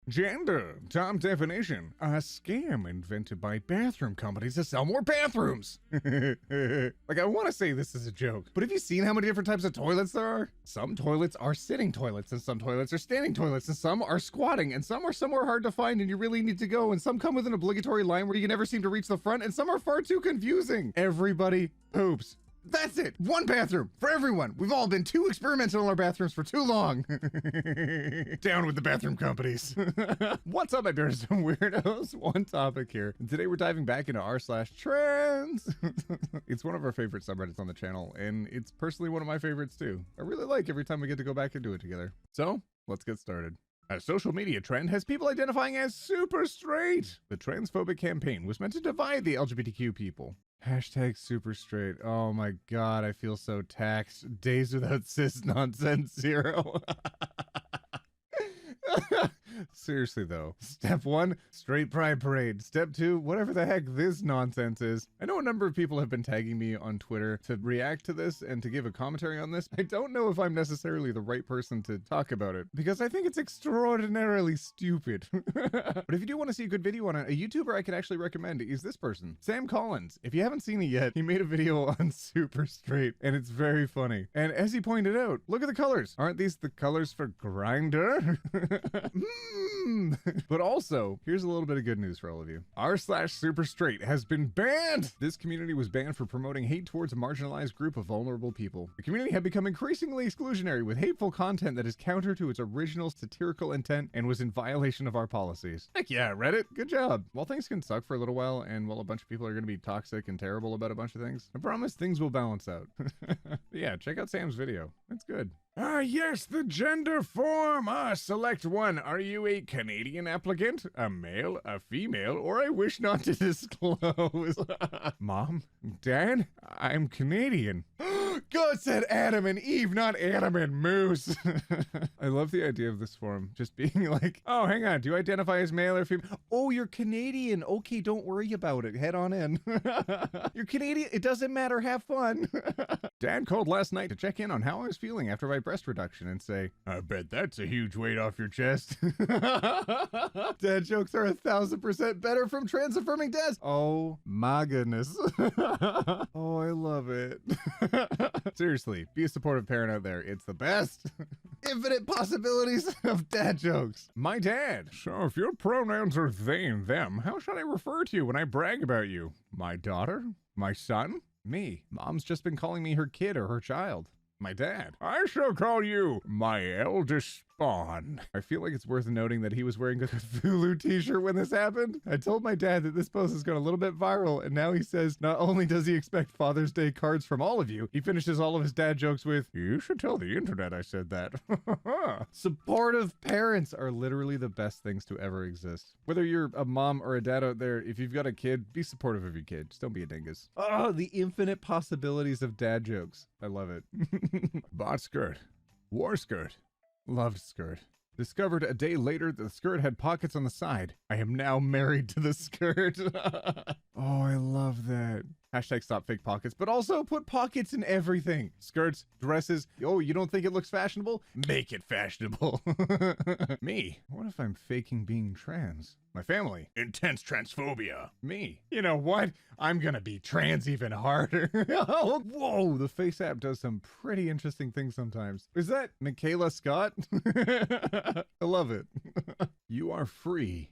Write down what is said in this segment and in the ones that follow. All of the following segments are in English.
Gender, top definition, a scam invented by bathroom companies to sell more bathrooms. Like, I want to say this is a joke, but have you seen how many different types of toilets there are? Some toilets are sitting toilets, and some toilets are standing toilets, and some are squatting, and some are somewhere hard to find and you really need to go, and some come with an obligatory line where you never seem to reach the front, and some are far too confusing. Everybody poops. That's it. One bathroom for everyone. We've all been too experimental in our bathrooms for too long. Down with the bathroom companies. What's up, my Beardos and Weirdos? OneTopic here. And today we're diving back into r/trans. It's one of our favorite subreddits on the channel, and it's personally one of my favorites too. I really like every time we get to go back and do it together. So let's get started. A social media trend has people identifying as super straight. The transphobic campaign was meant to divide the LGBTQ people. Hashtag super straight. Oh my god, I feel so taxed. Days without cis nonsense 0. Seriously though. Step 1, straight pride parade. Step 2, whatever the heck this nonsense is. I know a number of people have been tagging me on Twitter to react to this and to give a commentary on this. I don't know if I'm necessarily the right person to talk about it because I think it's extraordinarily stupid. But if you do want to see a good video on it, a YouTuber I could actually recommend is this person, Sam Collins. If you haven't seen it yet, he made a video on super straight and it's very funny. And as he pointed out, look at the colors. Aren't these the colors for Grindr? But also, here's a little bit of good news for all of you. r/super straight has been banned. This community was banned for promoting hate towards a marginalized group of vulnerable people. The community had become increasingly exclusionary with hateful content that is counter to its original satirical intent and was in violation of our policies. Heck yeah, Reddit, good job. While things can suck for a little while and while a bunch of people are going to be toxic and terrible about a bunch of things, I promise things will balance out. Yeah, check out Sam's video. It's good. Yes, the gender form. Select one. Are you a Canadian applicant, a male, a female, or I wish not to disclose? Mom? Dad? I'm Canadian. God said Adam and Eve, not Adam and Moose. I love the idea of this form just being like, oh, hang on, do you identify as male or female? Oh, you're Canadian. Okay, don't worry about it. Head on in. You're Canadian. It doesn't matter. Have fun. Dad called last night to check in on how I was feeling after my breast reduction and say, I bet that's a huge weight off your chest. Dad jokes are 1,000% better from trans-affirming dads. Oh my goodness. Oh, I love it. Seriously, be a supportive parent out there. It's the best. Infinite possibilities of dad jokes. My dad. So if your pronouns are they and them, how should I refer to you when I brag about you? My daughter? My son? Me. Mom's just been calling me her kid or her child. My dad. I shall call you my eldest spawn. I feel like it's worth noting that he was wearing a Cthulhu t-shirt when this happened. I told my dad that this post has gone a little bit viral, and now he says not only does he expect Father's Day cards from all of you, he finishes all of his dad jokes with, you should tell the internet I said that. Supportive parents are literally the best things to ever exist. Whether you're a mom or a dad out there, if you've got a kid, be supportive of your kid. Just don't be a dingus. Oh, the infinite possibilities of dad jokes. I love it. Bought skirt. Wore skirt. Loved skirt. Discovered a day later that the skirt had pockets on the side. I am now married to the skirt. Oh, I love that. Hashtag stop fake pockets, but also put pockets in everything. Skirts, dresses. Oh, you don't think it looks fashionable? Make it fashionable. Me. What if I'm faking being trans? My family. Intense transphobia. Me. You know what? I'm gonna be trans even harder. Oh, whoa, the Face app does some pretty interesting things sometimes. Is that Michaela Scott? I love it. You are free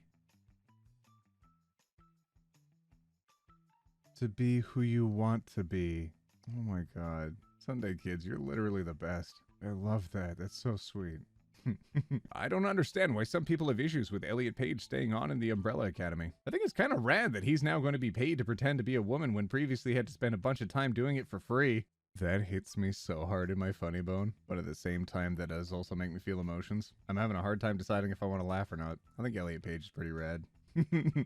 to be who you want to be. Oh my god. Sunday kids, you're literally the best. I love that. That's so sweet. I don't understand why some people have issues with Elliot Page staying on in the Umbrella Academy. I think it's kind of rad that he's now going to be paid to pretend to be a woman when previously had to spend a bunch of time doing it for free. That hits me so hard in my funny bone, but at the same time that does also make me feel emotions. I'm having a hard time deciding if I want to laugh or not. I think Elliot Page is pretty rad.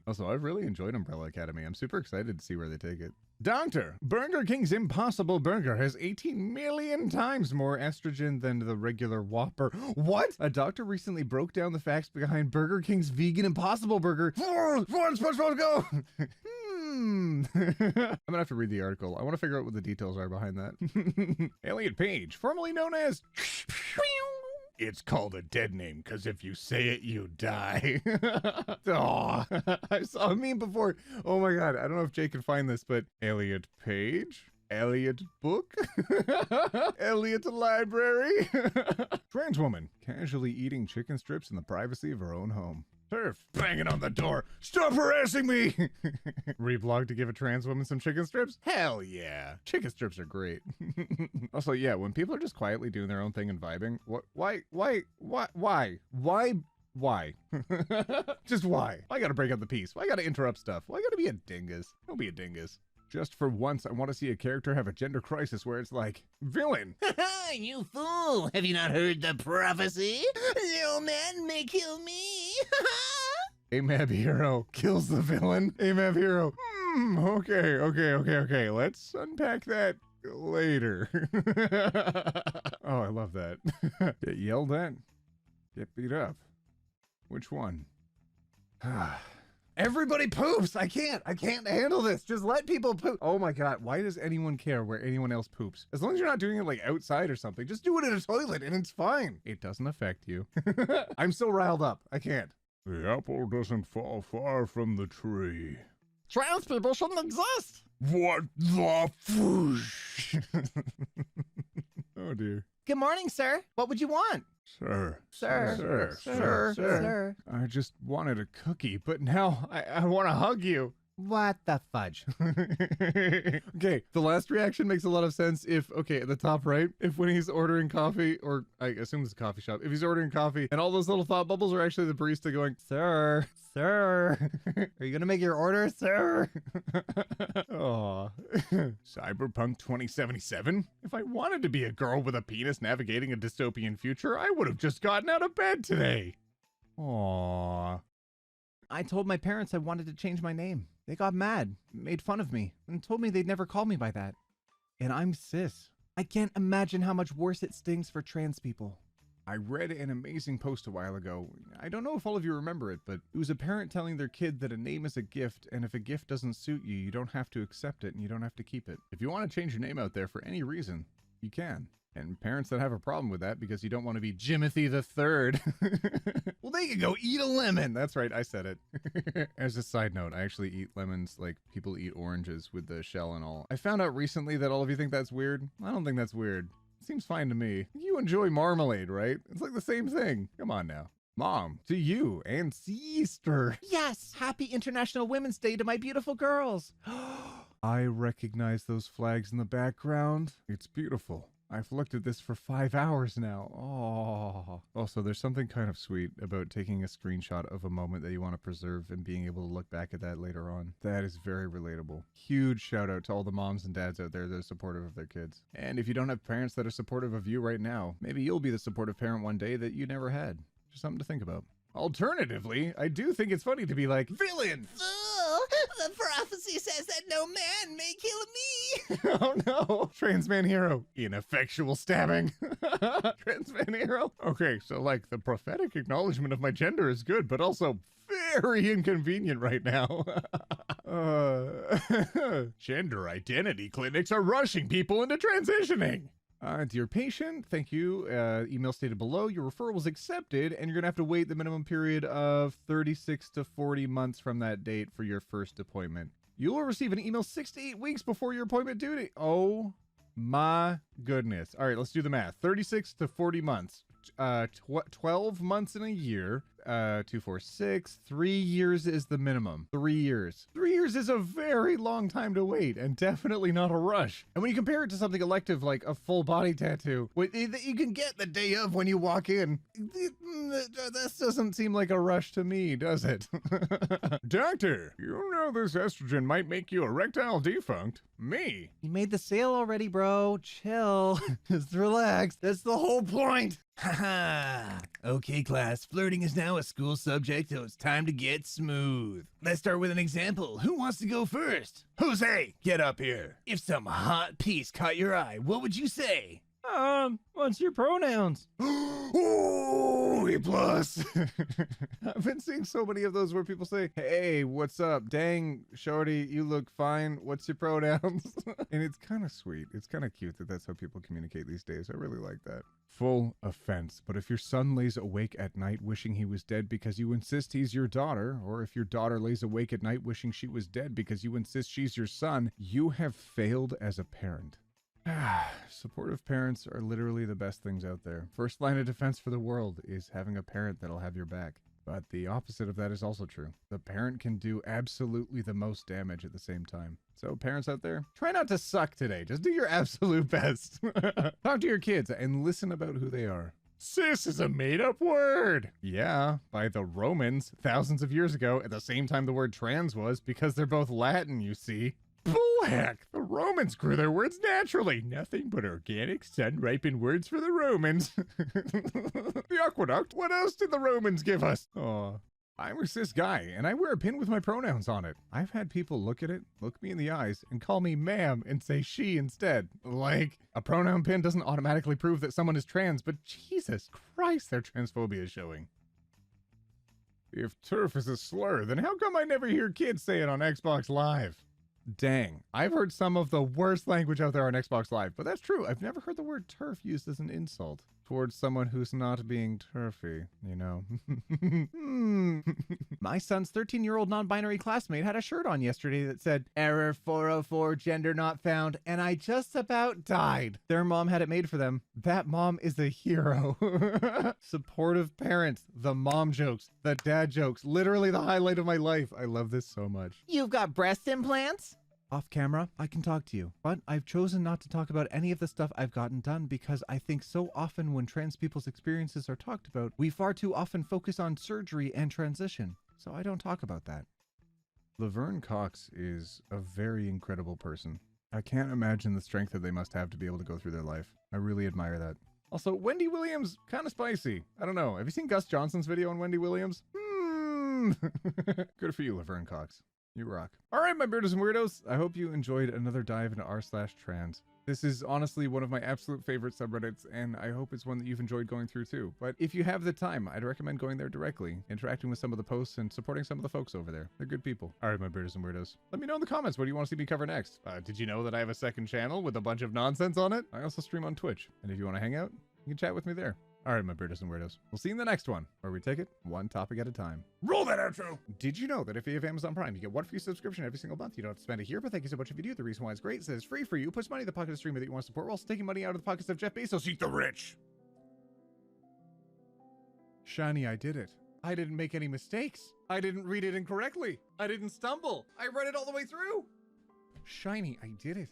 Also, I've really enjoyed Umbrella Academy. I'm super excited to see where they take it. Doctor, Burger King's Impossible Burger has 18 million times more estrogen than the regular Whopper. What? A doctor recently broke down the facts behind Burger King's vegan Impossible Burger. One supposed to go. I'm gonna have to read the article. I want to figure out what the details are behind that. Elliot Page, formerly known as It's called a dead name, because if you say it, you die. Aw. I saw a meme before. Oh my god, I don't know if Jake can find this, but Elliot Page? Elliot Book? Elliot Library? Trans woman, casually eating chicken strips in the privacy of her own home. Turf, banging on the door. Stop harassing me! Reblog to give a trans woman some chicken strips? Hell yeah. Chicken strips are great. Also, yeah, when people are just quietly doing their own thing and vibing, why? Just why? Why gotta break up the peace? Why gotta interrupt stuff? Why gotta be a dingus? Don't be a dingus. Just for once, I want to see a character have a gender crisis where it's like, villain! You fool! Have you not heard the prophecy? No man may kill me! AMAB hero kills the villain. AMAB hero. Okay. Let's unpack that later. Oh, I love that. Get yelled at? Get beat up? Which one? Everybody poops. I can't handle this. Just let people poop. Oh my god, why does anyone care where anyone else poops? As long as you're not doing it like outside or something, just do it in a toilet and it's fine. It doesn't affect you. I'm so riled up. I can't. The apple doesn't fall far from the tree. Trans people shouldn't exist! What the foosh? Oh dear. Good morning, sir. What would you want? Sir. Sir. I just wanted a cookie, but now I want to hug you. What the fudge? Okay, the last reaction makes a lot of sense if, okay, at the top right, if when he's ordering coffee, or I assume it's a coffee shop, if he's ordering coffee and all those little thought bubbles are actually the barista going, sir, are you gonna make your order, sir? Aw. Cyberpunk 2077? If I wanted to be a girl with a penis navigating a dystopian future, I would have just gotten out of bed today. Aww. I told my parents I wanted to change my name. They got mad, made fun of me, and told me they'd never call me by that. And I'm cis. I can't imagine how much worse it stings for trans people. I read an amazing post a while ago. I don't know if all of you remember it, but it was a parent telling their kid that a name is a gift, and if a gift doesn't suit you, you don't have to accept it and you don't have to keep it. If you want to change your name out there for any reason, you can. And parents that have a problem with that because you don't want to be Jimothy the Third, well, they can go eat a lemon. That's right, I said it. As a side note, I actually eat lemons like people eat oranges with the shell and all. I found out recently that all of you think that's weird. I don't think that's weird. It seems fine to me. You enjoy marmalade, right? It's like the same thing. Come on now. Mom, to you and sister. Yes! Happy International Women's Day to my beautiful girls! I recognize those flags in the background. It's beautiful. I've looked at this for 5 hours now. Oh. Also, there's something kind of sweet about taking a screenshot of a moment that you want to preserve and being able to look back at that later on. That is very relatable. Huge shout out to all the moms and dads out there that are supportive of their kids. And if you don't have parents that are supportive of you right now, maybe you'll be the supportive parent one day that you never had. Just something to think about. Alternatively, I do think it's funny to be like, villain! The prophecy says that no man may kill me! Oh no! Trans man hero. Ineffectual stabbing. Trans man hero. Okay, so like the prophetic acknowledgement of my gender is good, but also very inconvenient right now. Gender identity clinics are rushing people into transitioning. Dear patient, thank you. Email stated below, your referral was accepted, and you're going to have to wait the minimum period of 36 to 40 months from that date for your first appointment. You will receive an email 6 to 8 weeks before your appointment due date. Oh my goodness. All right, let's do the math. 36 to 40 months. 12 months in a year. 2, 4, 6. 3 years is the minimum. 3 years. 3 years is a very long time to wait, and definitely not a rush. And when you compare it to something elective like a full body tattoo, that you can get the day of when you walk in, this doesn't seem like a rush to me, does it? Doctor, you know this estrogen might make you erectile defunct. Me? You made the sale already, bro. Chill. Just relax. That's the whole point. Haha. Okay, class. Flirting is now a school subject, so it's time to get smooth. Let's start with an example. Who wants to go first? Jose, get up here. If some hot piece caught your eye, what would you say? What's your pronouns? Ooh, E plus. I've been seeing so many of those where people say, hey, what's up? Dang, shorty, you look fine. What's your pronouns? And it's kind of sweet. It's kind of cute that that's how people communicate these days. I really like that. Full offense, but if your son lays awake at night wishing he was dead because you insist he's your daughter, or if your daughter lays awake at night wishing she was dead because you insist she's your son, you have failed as a parent. Supportive parents are literally the best things out there. First line of defense for the world is having a parent that'll have your back. But the opposite of that is also true. The parent can do absolutely the most damage at the same time. So parents out there, try not to suck today. Just do your absolute best. Talk to your kids and listen about who they are. Cis is a made-up word. Yeah, by the Romans thousands of years ago, at the same time the word trans was, because they're both Latin, you see. Bullheck! The Romans grew their words naturally. Nothing but organic, sun-ripened words for the Romans. The aqueduct? What else did the Romans give us? Aw. I'm a cis guy, and I wear a pin with my pronouns on it. I've had people look at it, look me in the eyes, and call me ma'am and say she instead. Like, a pronoun pin doesn't automatically prove that someone is trans, but Jesus Christ, their transphobia is showing. If turf is a slur, then how come I never hear kids say it on Xbox Live? Dang, I've heard some of the worst language out there on Xbox Live, but that's true. I've never heard the word turf used as an insult towards someone who's not being turfy, you know. My son's 13-year-old non-binary classmate had a shirt on yesterday that said, "Error 404, gender not found," and I just about died. Their mom had it made for them. That mom is a hero. Supportive parents, the mom jokes, the dad jokes, literally the highlight of my life. I love this so much. You've got breast implants? Off camera, I can talk to you, but I've chosen not to talk about any of the stuff I've gotten done because I think so often when trans people's experiences are talked about, we far too often focus on surgery and transition, so I don't talk about that. Laverne Cox is a very incredible person. I can't imagine the strength that they must have to be able to go through their life. I really admire that. Also, Wendy Williams, kind of spicy. I don't know. Have you seen Gus Johnson's video on Wendy Williams? Good for you, Laverne Cox. You rock. All right, my Beardos and Weirdos. I hope you enjoyed another dive into r/trans. This is honestly one of my absolute favorite subreddits, and I hope it's one that you've enjoyed going through too. But if you have the time, I'd recommend going there directly, interacting with some of the posts, and supporting some of the folks over there. They're good people. All right, my Beardos and Weirdos. Let me know in the comments, what do you want to see me cover next? Did you know that I have a second channel with a bunch of nonsense on it? I also stream on Twitch, and if you want to hang out, you can chat with me there. All right, my Beardos and Weirdos. We'll see you in the next one, where we take it one topic at a time. Roll that outro! Did you know that if you have Amazon Prime, you get one free subscription every single month? You don't have to spend it here, but thank you so much if you do. The reason why it's great is that it's free for you. Puts money in the pocket of the streamer that you want to support, while taking money out of the pockets of Jeff Bezos. Eat the rich! Shiny, I did it. I didn't make any mistakes. I didn't read it incorrectly. I didn't stumble. I read it all the way through. Shiny, I did it.